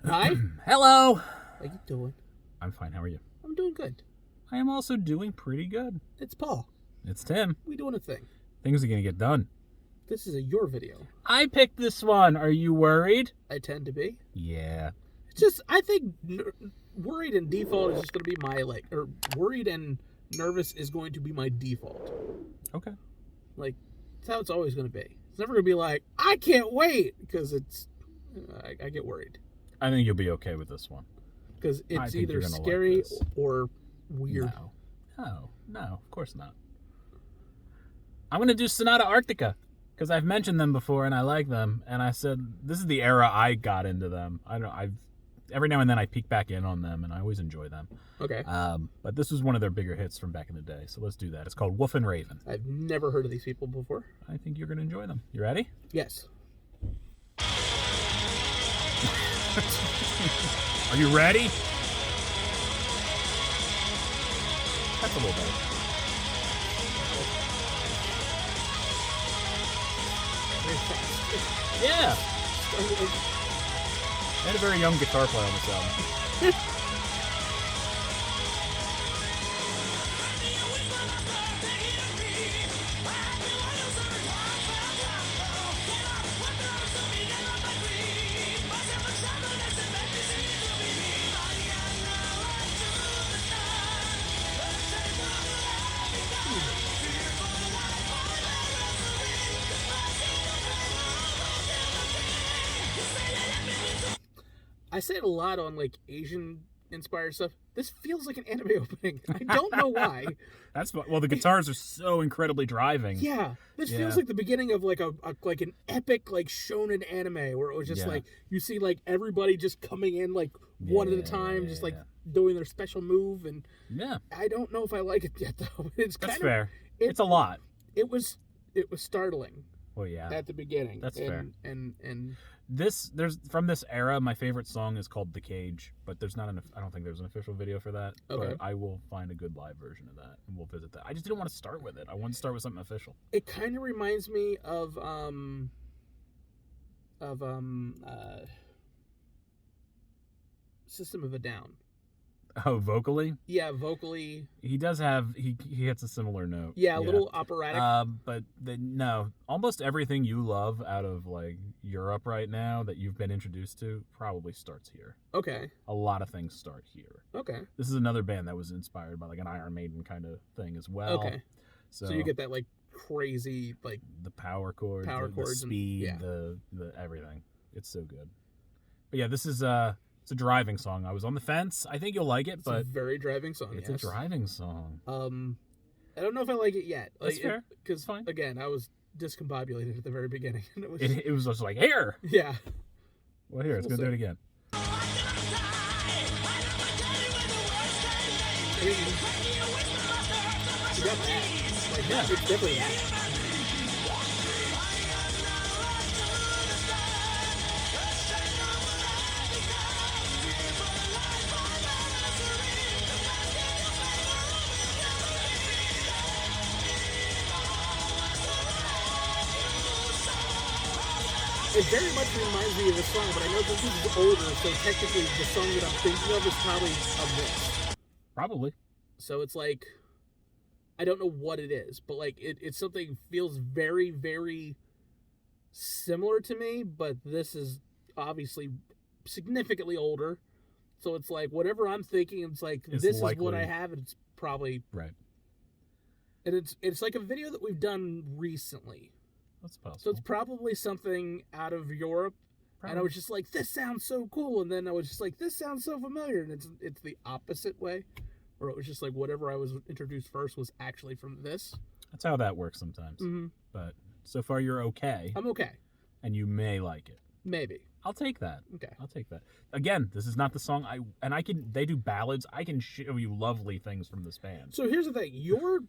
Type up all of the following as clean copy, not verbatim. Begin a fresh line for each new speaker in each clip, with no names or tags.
Hi.
Hello.
How you doing?
I'm fine. How are you?
I'm doing good.
I am also doing pretty good.
It's Paul.
It's Tim.
We doing a thing.
Things are going to get done.
This is your video.
I picked this one. Are you worried?
I tend to be.
Yeah.
It's just, I think worried and default is just going to be my, or worried and nervous is going to be my default.
Okay.
Like, that's how it's always going to be. It's never going to be like, I can't wait, because it's, I get worried.
I think you'll be okay with this one.
Because it's either scary or weird.
No, of course not. I'm going to do Sonata Arctica, because I've mentioned them before and I like them, and I said this is the era I got into them. Every now and then I peek back in on them, and I always enjoy them.
Okay.
But this was one of their bigger hits from back in the day, so let's do that. It's called Wolf and Raven.
I've never heard of these people before.
I think you're going to enjoy them. You ready?
Yes.
Are you ready? That's a little better. Yeah. I had a very young guitar player on this album.
I say it a lot on like Asian inspired stuff. This feels like an anime opening. I don't know why.
Well, the guitars are so incredibly driving.
Yeah, this feels like the beginning of like like an epic like shonen anime where it was just like you see like everybody just coming in like one at a time, just like doing their special move, and I don't know if I like it yet though. That's
fair. It's a lot.
It was startling.
Well, yeah.
At the beginning.
That's fair.
And
there's from this era, my favorite song is called "The Cage," but I don't think there's an official video for that.
Okay.
But I will find a good live version of that, and we'll visit that. I just didn't want to start with it. I wanted to start with something official.
It kind of reminds me of System of a Down.
Oh, vocally?
Yeah, vocally.
He does have he hits a similar note.
Yeah, a little operatic.
But no, almost everything you love out of like Europe right now that you've been introduced to probably starts here.
Okay.
A lot of things start here.
Okay.
This is another band that was inspired by like an Iron Maiden kind of thing as well.
Okay. So you get that like crazy like
the power chords, the speed, the everything. It's so good. But yeah, this is it's a driving song. I was on the fence. I think you'll like it, but
it's a very driving song.
It's a driving song.
I don't know if I like it yet.
That's fair.
Because again, I was discombobulated at the very beginning. And
it was just like here.
Yeah.
Well, here, let's go do it again.
You got that. Like, yeah, it's definitely that. It very much reminds me of the song, but I know this is older, so technically the song that I'm thinking of is probably of this.
Probably.
So it's like, I don't know what it is, but like it's something feels very, very similar to me, but this is obviously significantly older. So it's like whatever I'm thinking, it's like this is what I have, and it's probably
right.
And it's like a video that we've done recently.
That's possible.
So it's probably something out of Europe. Probably. And I was just like, this sounds so cool. And then I was just like, this sounds so familiar. And it's the opposite way, where it was just like whatever I was introduced first was actually from this.
That's how that works sometimes.
Mm-hmm.
But so far you're okay.
I'm okay.
And you may like it.
Maybe.
I'll take that.
Okay.
I'll take that. Again, this is not the song they do ballads. I can show you lovely things from this band.
So here's the thing. You're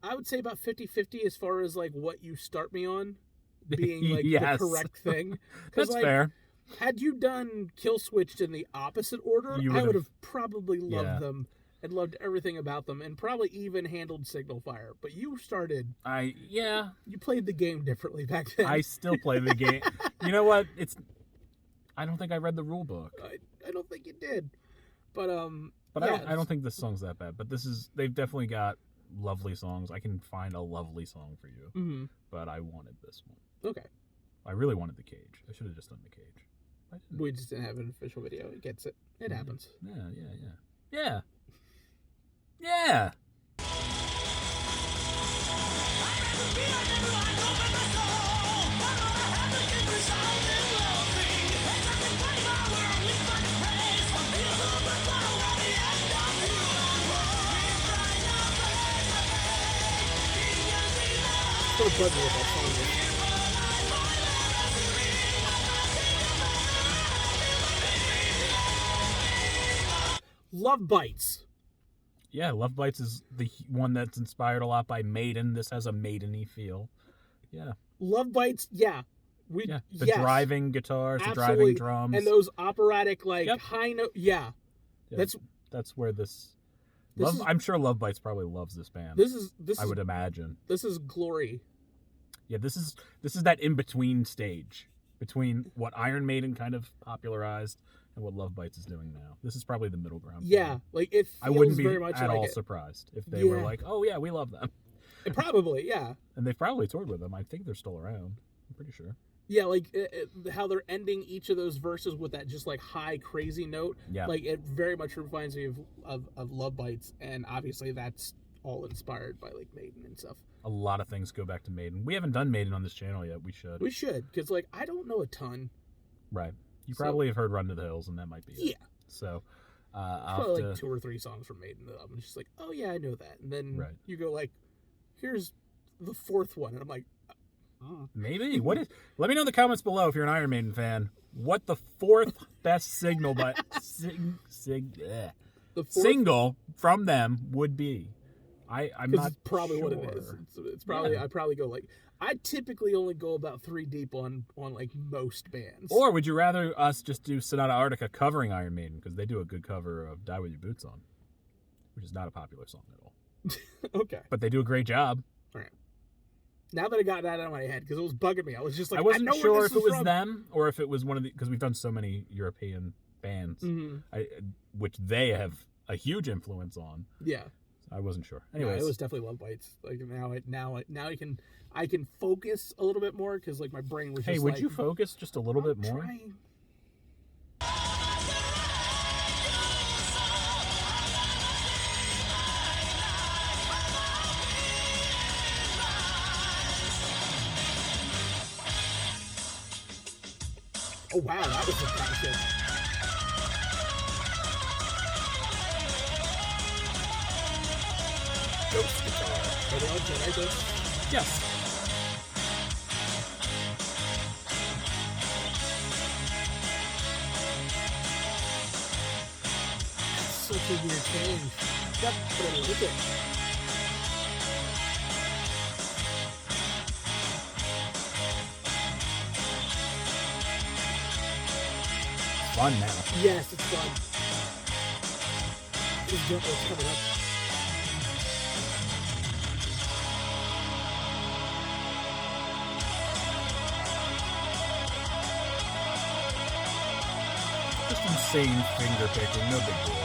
I would say about 50-50 as far as like what you start me on being like the correct thing.
That's
like,
fair.
Had you done Kill Switched in the opposite order, I would have probably loved them and loved everything about them, and probably even handled Signal Fire. But you started...
You
played the game differently back then.
I still play the game. You know what? I don't think I read the rule book.
I don't think you did. But
yeah, I don't think this song's that bad. But they've definitely got lovely songs. I can find a lovely song for you.
Mm-hmm.
But I wanted this one.
Okay.
I really wanted the cage. I should have just done the cage.
We just didn't have an official video. It gets it. It happens.
Yeah.
So buzzy with that song. Love Bites.
Yeah, Love Bites is the one that's inspired a lot by Maiden. This has a Maiden-y feel. Yeah.
Love Bites, yeah.
The driving guitars,
absolutely.
The driving drums.
And those operatic, high note. Yeah.
That's where I'm sure Love Bites probably loves this band. I would imagine.
This is glory.
Yeah, this is that in-between stage between what Iron Maiden kind of popularized and what Love Bites is doing now. This is probably the middle ground.
Yeah, it feels
I wouldn't be
very much
at
like
all
it.
surprised if they were like, oh yeah, we love them.
Probably, yeah.
And they've probably toured with them. I think they're still around. I'm pretty sure.
Yeah, how they're ending each of those verses with that just high crazy note.
Yeah.
It very much reminds me of Love Bites, and obviously that's all inspired by Maiden and stuff.
A lot of things go back to Maiden. We haven't done Maiden on this channel yet. We should.
We should, because I don't know a ton.
Right. You probably have heard Run to the Hills, and that might be it.
Yeah.
So,
probably 2 or 3 songs from Maiden that I'm just oh yeah, I know that. And then you go here's the 4th one, and I'm like,
maybe. Let me know in the comments below if you're an Iron Maiden fan. What the 4th best single single from them would be. I'm not
probably
sure.
what it is. It's probably I probably go I typically only go about 3 deep on most bands.
Or would you rather us just do Sonata Arctica covering Iron Maiden, because they do a good cover of Die With Your Boots On, which is not a popular song at all.
Okay.
But they do a great job.
All right. Now that I got that out of my head, because it was bugging me, I was just
I wasn't sure if it was
from.
them or if it was one of the, because we've done so many European bands, which they have a huge influence on.
Yeah.
I wasn't sure. Anyways,
it was definitely Love Bites. Now I can focus a little bit more, because my brain was.
Hey,
just
would you focus just a little bit more?
Trying. Oh wow, that was some kind of shit. Ghost guitar. Are they all right there?
Yes.
Such a weird change. Yep, but I like it.
Fun now.
Yes, it's fun. What's coming up?
Just insane finger picking, no big deal.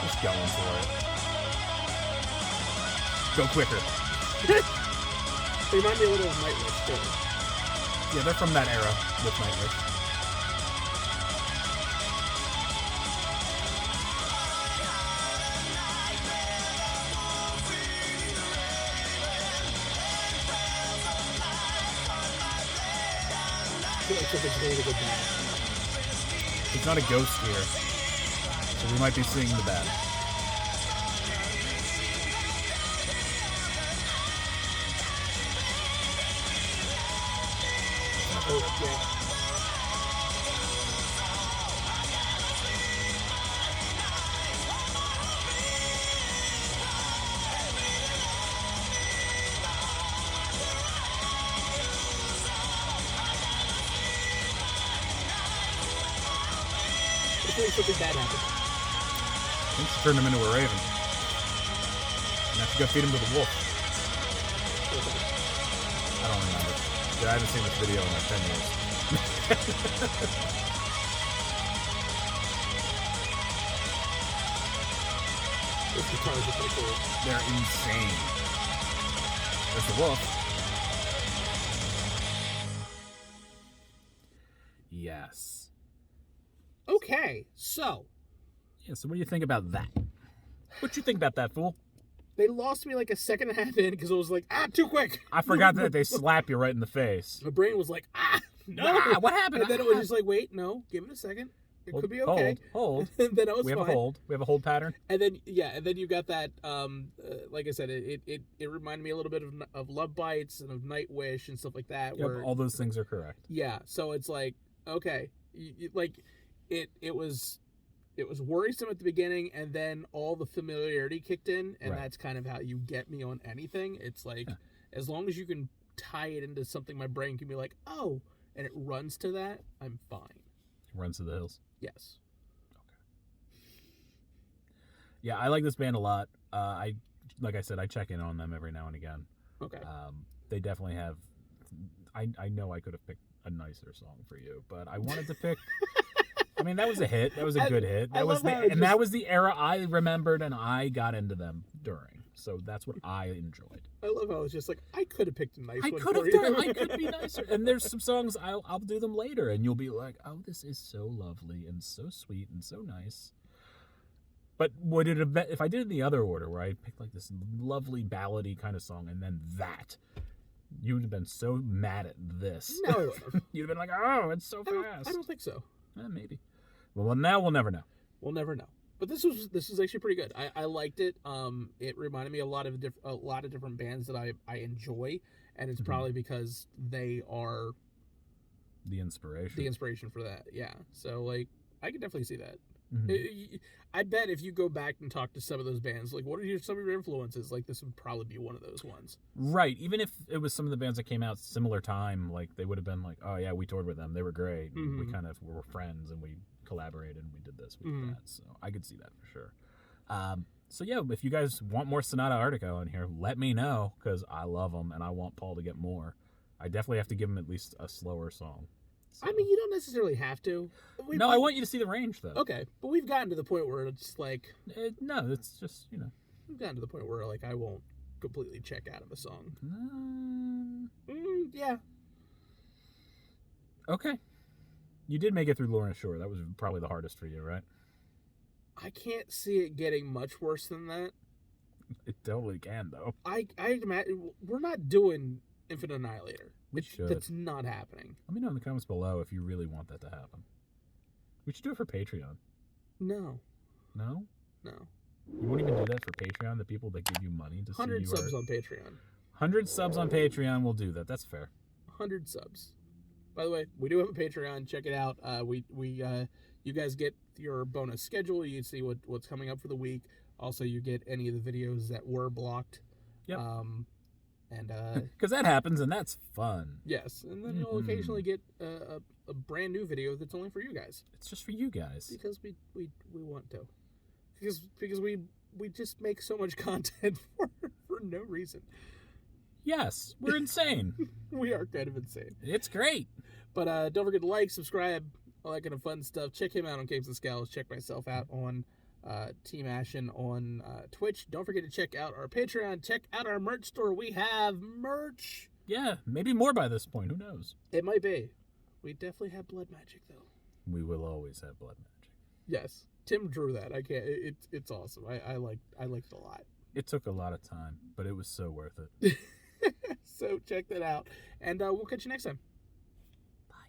Just going for it. Go quicker.
They remind me a little of Nightwish too.
Yeah, they're from that era with Nightwish.
I feel like something's going to go bad.
It's not a ghost here, so we might be seeing the bad.
Oh, yeah. Something bad happened.
I think she turned him into a raven. And now she go feed him to the wolf. I don't remember. I haven't seen this video in 10 years.
Those guitars are pretty cool.
They're insane. There's the wolf. Yes.
Okay, so
Yeah, so what do you think about that? What you think about that, fool?
they lost me like a second and a half in because I was like, too quick.
I forgot that they slap you right in the face.
My brain was like, no.
What happened?
And then it was just like, wait, no, give it a second. It could be okay.
Hold.
And then I was
We have
fine.
a hold. We have a hold pattern.
And then you got that. Like I said, it reminded me a little bit of Love Bites and of Nightwish and stuff like that.
Yep,
Where
all those things are correct.
yeah, so it's like okay, like it was worrisome at the beginning, and then all the familiarity kicked in, and
Right.
that's kind of how you get me on anything. It's like as long as you can tie it into something, my brain can be like, oh, and it runs to that, I'm fine.
Runs to the hills.
Yes.
Yeah, I like this band a lot. Like I said, I check in on them every now and again.
Okay.
They definitely have. I know I could have picked a nicer song for you, but I wanted to pick. I mean, that was a hit. That was a good hit. That was that was the era I remembered, and I got into them during. So that's what I enjoyed.
I love how it's just like I could have picked a nice one.
I could be nicer. And there's some songs I'll do them later, and you'll be like, "Oh, this is so lovely and so sweet and so nice." But would it have been if I did it in the other order, where I picked like this lovely ballady kind of song, and then that? You would have been so mad at this.
No, I wouldn't have.
You'd have been like, "Oh, it's so fast."
I don't think so.
Maybe. Well, now we'll never know.
We'll never know. But this was actually pretty good. I liked it. It reminded me a lot of different bands that I enjoy, and it's probably because they are
the inspiration
for that. Yeah. So like I can definitely see that.
Mm-hmm.
I bet if you go back and talk to some of those bands, like what are some of your influences? Like this would probably be one of those ones.
Right. Even if it was some of the bands that came out similar time, like they would have been like, "Oh yeah, we toured with them. They were great.
Mm-hmm.
We kind of were friends, and we collaborated, and we did this, we did that." So I could see that for sure. So yeah, if you guys want more Sonata Arctica on here, let me know, because I love them and I want Paul to get more. I definitely have to give him at least a slower song. So.
I mean, you don't necessarily have to.
I want you to see the range, though.
Okay, but we've gotten to the point where it's like...
no, it's just,
We've gotten to the point where, like, I won't completely check out of a song. Yeah.
Okay. You did make it through Lorna Shore. That was probably the hardest for you, right?
I can't see it getting much worse than that.
It totally can, though.
I imagine... We're not doing Infinite Annihilator.
We should.
That's not happening.
Let me know in the comments below if you really want that to happen. We should do it for Patreon.
No.
No?
No.
You won't even do that for Patreon, the people that give you money to see you
100 subs on Patreon.
100 subs on Patreon, we'll do that. That's fair.
100 subs. By the way, we do have a Patreon. Check it out. You guys get your bonus schedule. You can see what's coming up for the week. Also, you get any of the videos that were blocked.
Yep.
And
because that happens, and that's fun.
Yes, and then you'll occasionally get a brand new video that's only for you guys.
It's just for you guys
because we want to. Because we just make so much content for no reason.
Yes, we're insane.
We are kind of insane.
It's great.
But don't forget to like, subscribe, all that kind of fun stuff. Check him out on Capes And Scowls. Check myself out on Team Ashen on Twitch. Don't forget to check out our Patreon. Check out our merch store. We have merch.
Yeah, maybe more by this point. Who knows?
It might be. We definitely have blood magic, though.
We will always have blood magic.
Yes. Tim drew that. I can't. It's awesome. I liked it a lot.
It took a lot of time, but it was so worth it.
So check that out. And we'll catch you next time.